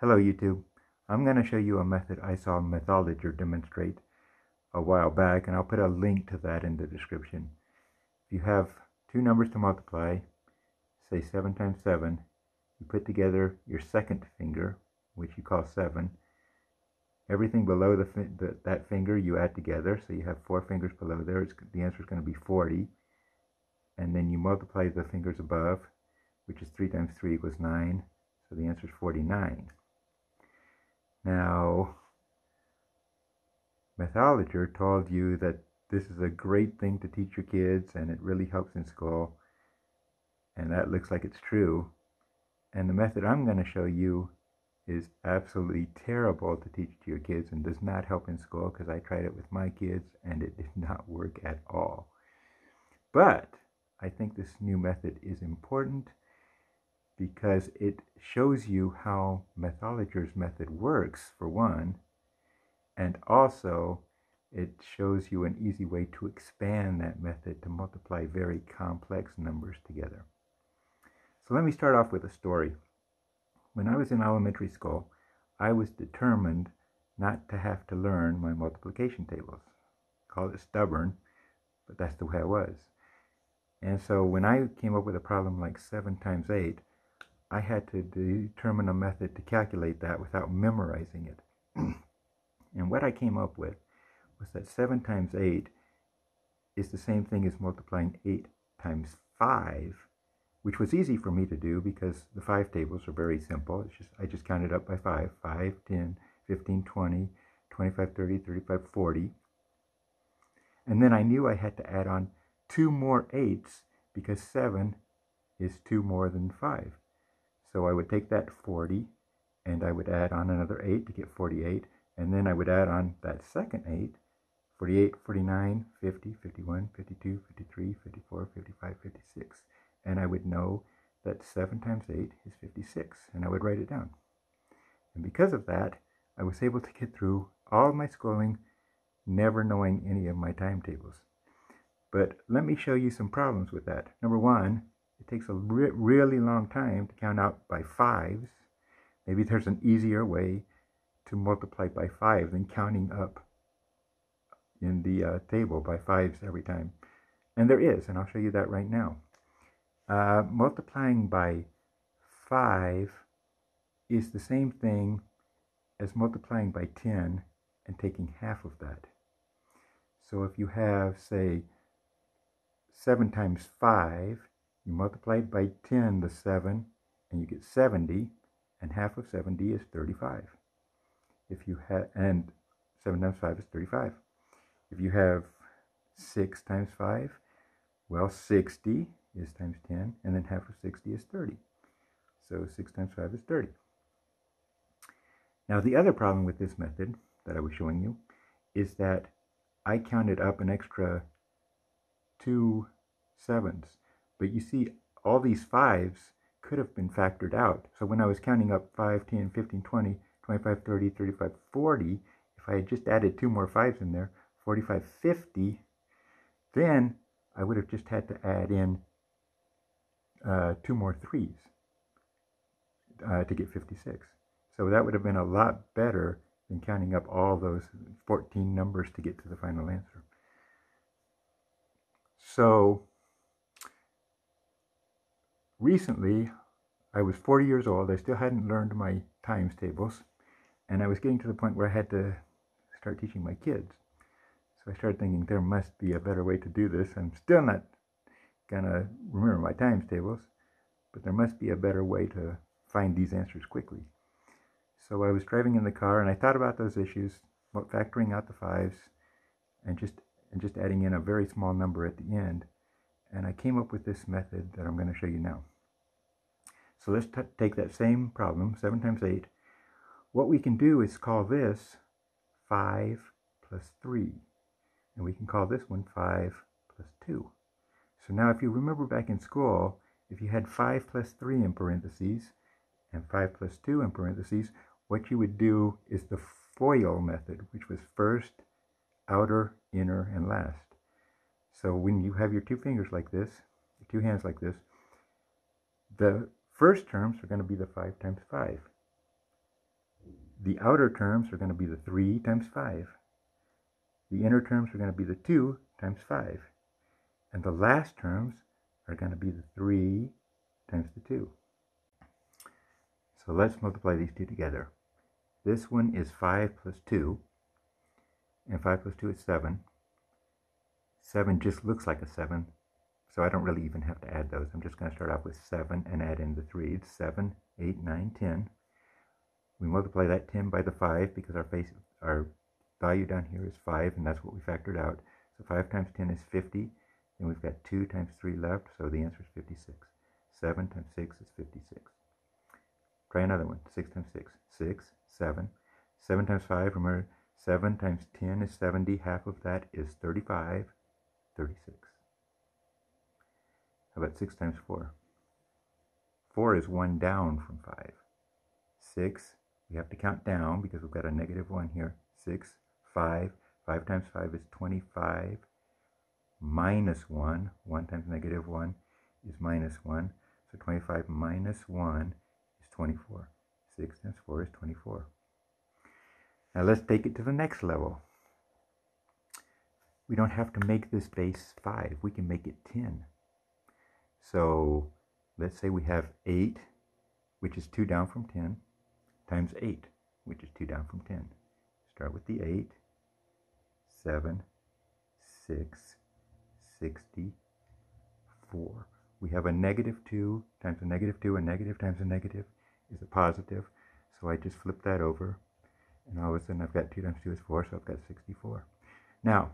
Hello YouTube. I'm going to show you a method I saw Methodologer demonstrate a while back, and I'll put a link to that in the description. If you have two numbers to multiply, say 7 times 7, you put together your second finger, which you call 7. Everything below that finger you add together, so you have 4 fingers below there. The answer is going to be 40. And then you multiply the fingers above, which is 3 times 3 equals 9, so the answer is 49. Now, Methodologer told you that this is a great thing to teach your kids and it really helps in school, and that looks like it's true. And the method I'm going to show you is absolutely terrible to teach to your kids and does not help in school, because I tried it with my kids and it did not work at all. But I think this new method is important because it shows you how Methodologer's method works, for one, and also it shows you an easy way to expand that method to multiply very complex numbers together. So let me start off with a story. When I was in elementary school, I was determined not to have to learn my multiplication tables. Call it stubborn, but that's the way I was. And so when I came up with a problem like 7 times 8, I had to determine a method to calculate that without memorizing it. And what I came up with was that 7 times 8 is the same thing as multiplying 8 times 5, which was easy for me to do because the 5 tables are very simple. I just counted up by 5, 5, 10, 15, 20, 25, 30, 35, 40. And then I knew I had to add on 2 more 8s because 7 is 2 more than 5. So I would take that 40 and I would add on another 8 to get 48. And then I would add on that second 8, 48, 49, 50, 51, 52, 53, 54, 55, 56. And I would know that 7 times 8 is 56. And I would write it down. And because of that, I was able to get through all my schooling, never knowing any of my timetables. But let me show you some problems with that. Number one, it takes a really long time to count out by 5s. Maybe there's an easier way to multiply by 5 than counting up in the table by 5s every time. And there is, and I'll show you that right now. Multiplying by 5 is the same thing as multiplying by 10 and taking half of that. So if you have, say, 7 times 5, you multiply it by 10 to 7, and you get 70, and half of 70 is 35. And 7 times 5 is 35. If you have 6 times 5, well, 60 is times 10, and then half of 60 is 30. So 6 times 5 is 30. Now, the other problem with this method that I was showing you is that I counted up an extra 2 7s. But you see, all these 5s could have been factored out. So when I was counting up 5, 10, 15, 20, 25, 30, 35, 40, if I had just added 2 more 5s in there, 45, 50, then I would have just had to add in 2 more 3s to get 56. So that would have been a lot better than counting up all those 14 numbers to get to the final answer. So recently, I was 40 years old. I still hadn't learned my times tables, and I was getting to the point where I had to start teaching my kids. So I started thinking there must be a better way to do this. I'm still not gonna remember my times tables, but there must be a better way to find these answers quickly. So I was driving in the car and I thought about those issues, factoring out the 5s and just adding in a very small number at the end. And I came up with this method that I'm going to show you now. So let's take that same problem, 7 times 8. What we can do is call this 5 plus 3. And we can call this one 5 plus 2. So now if you remember back in school, if you had 5 plus 3 in parentheses and 5 plus 2 in parentheses, what you would do is the FOIL method, which was first, outer, inner, and last. So when you have your 2 fingers like this, your 2 hands like this, the first terms are going to be the 5 times 5. The outer terms are going to be the 3 times 5. The inner terms are going to be the 2 times 5. And the last terms are going to be the 3 times the 2. So let's multiply these two together. This one is 5 plus 2, and 5 plus 2 is 7. 7 just looks like a 7, so I don't really even have to add those. I'm just going to start off with 7 and add in the 3. It's 7, 8, 9, 10. We multiply that 10 by the 5 because our value down here is 5, and that's what we factored out. So 5 times 10 is 50. Then we've got 2 times 3 left, so the answer is 56. 7 times 6 is 56. Try another one. 6 times 6. 6, 7. 7 times 5, remember, 7 times 10 is 70. Half of that is 35. 36. How about 6 times 4? 4 is 1 down from 5. 6, we have to count down because we've got a negative 1 here. 6, 5. 5 times 5 is 25. Minus 1. 1 times negative 1 is minus 1. So 25 minus 1 is 24. 6 times 4 is 24. Now let's take it to the next level. We don't have to make this base 5. We can make it 10. So let's say we have 8, which is 2 down from 10, times 8, which is 2 down from 10. Start with the 8. 7, 6, 64. We have a negative 2 times a negative 2, a negative times a negative is a positive. So I just flip that over, and all of a sudden I've got 2 times 2 is 4, so I've got 64. Now,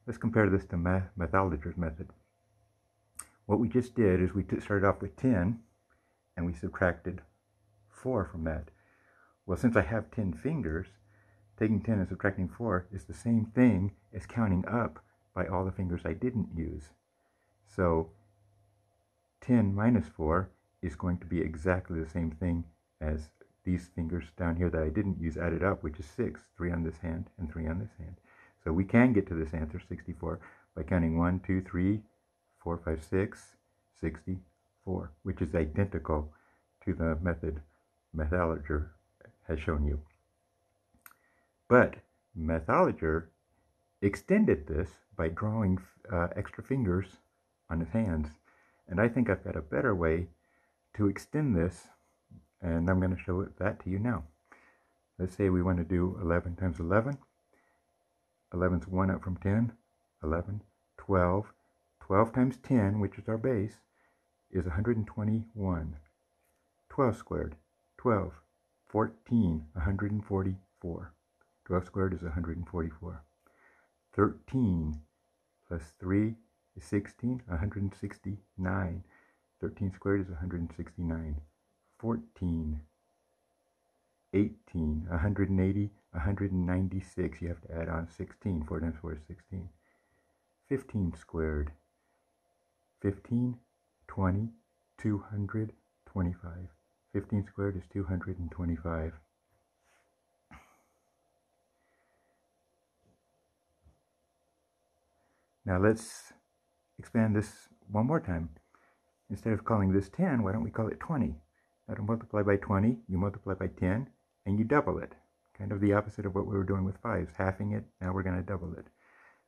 let's compare this to Mathologer's method. What we just did is we started off with 10, and we subtracted 4 from that. Well, since I have 10 fingers, taking 10 and subtracting 4 is the same thing as counting up by all the fingers I didn't use. So 10 minus 4 is going to be exactly the same thing as these fingers down here that I didn't use added up, which is 6, 3 on this hand and 3 on this hand. So we can get to this answer, 64, by counting 1, 2, 3, 4, 5, 6, 64, which is identical to the method Mathologer has shown you. But Mathologer extended this by drawing extra fingers on his hands. And I think I've got a better way to extend this, and I'm going to show that to you now. Let's say we want to do 11 times 11. 11's 1 up from 10. 11, 12. 12 times 10, which is our base, is 121. 12 squared, 12. 14, 144. 12 squared is 144. 13 plus 3 is 16, 169. 13 squared is 169. 14, 18, 180, 196. You have to add on 16. 4 times 4 is 16. 15 squared, 15, 20, 225. 15 squared is 225. Now let's expand this one more time. Instead of calling this 10, why don't we call it 20? Now to multiply by 20, you multiply by 10, and you double it. Kind of the opposite of what we were doing with 5s, halving it. Now we're going to double it.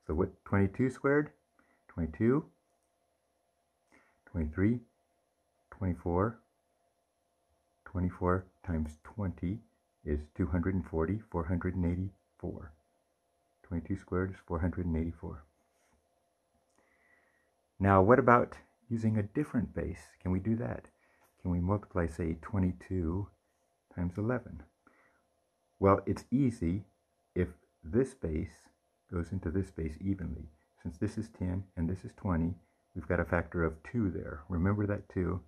So what, 22 squared? 22, 23, 24. 24 times 20 is 240, 484. 22 squared is 484. Now, what about using a different base? Can we do that? Can we multiply, say, 22 times 11? Well, it's easy if this base goes into this base evenly. Since this is 10 and this is 20, we've got a factor of 2 there. Remember that 2,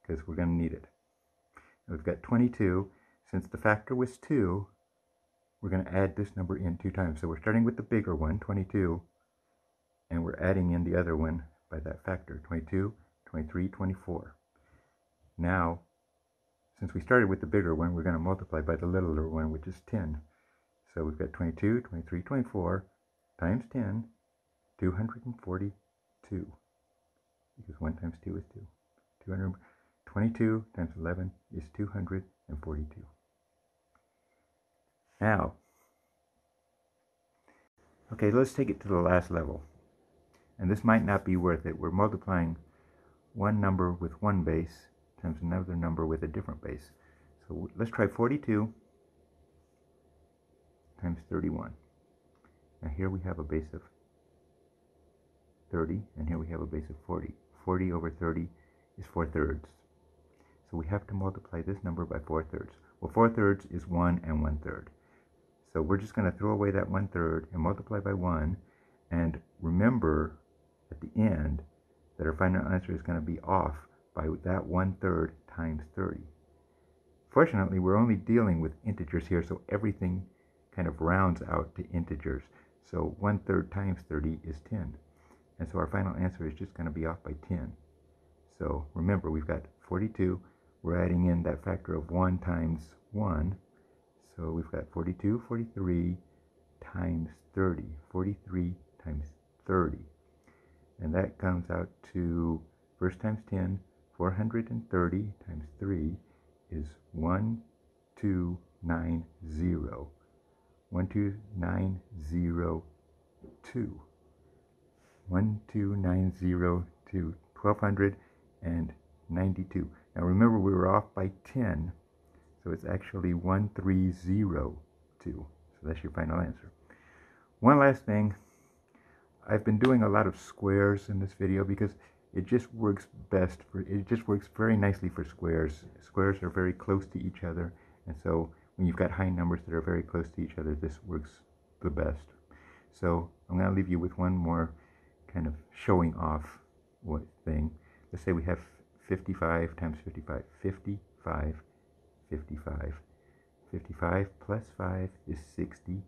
because we're going to need it. We've got 22. Since the factor was 2, we're going to add this number in 2 times. So we're starting with the bigger one, 22, and we're adding in the other one by that factor, 22, 23, 24. Now, since we started with the bigger one, we're going to multiply by the littler one, which is 10. So we've got 22, 23, 24 times 10, 242. Because 1 times 2 is 2. 222 times 11 is 242. Now, okay, let's take it to the last level. And this might not be worth it. We're multiplying one number with one base times another number with a different base. So let's try 42 times 31. Now here we have a base of 30, and here we have a base of 40. 40 over 30 is 4/3. So we have to multiply this number by 4/3. Well, 4/3 is 1 and 1/3. So we're just going to throw away that 1/3 and multiply by 1. And remember at the end that our final answer is going to be off by that 1/3 times 30. Fortunately, we're only dealing with integers here, so everything kind of rounds out to integers. So 1/3 times 30 is 10. And so our final answer is just going to be off by 10. So remember, we've got 42. We're adding in that factor of 1 times 1. So we've got 42, 43 times 30. 43 times 30. And that comes out to, first times 10, 430 times 3 is 1290. 12902. 12902. 1292. Now remember, we were off by 10, so it's actually 1302. So that's your final answer. One last thing. I've been doing a lot of squares in this video because it just works very nicely for squares. Squares are very close to each other, and so when you've got high numbers that are very close to each other, this works the best. So I'm going to leave you with one more kind of showing off thing. Let's say we have 55 times 55. 55, 55. 55 plus 5 is 60.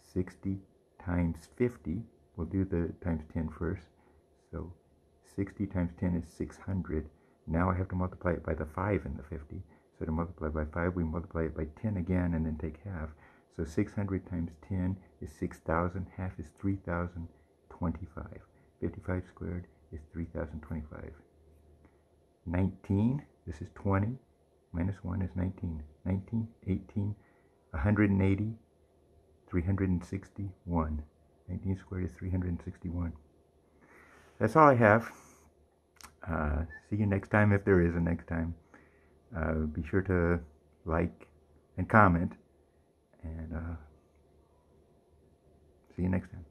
60 times 50. We'll do the times 10 first. So 60 times 10 is 600. Now I have to multiply it by the 5 in the 50. So to multiply by 5, we multiply it by 10 again and then take half. So 600 times 10 is 6,000. Half is 3,025. 55 squared is 3,025. 19, this is 20. Minus 1 is 19. 19, 18, 180, 361. 19 squared is 361. That's all I have. See you next time, if there is a next time. Be sure to like and comment, and see you next time.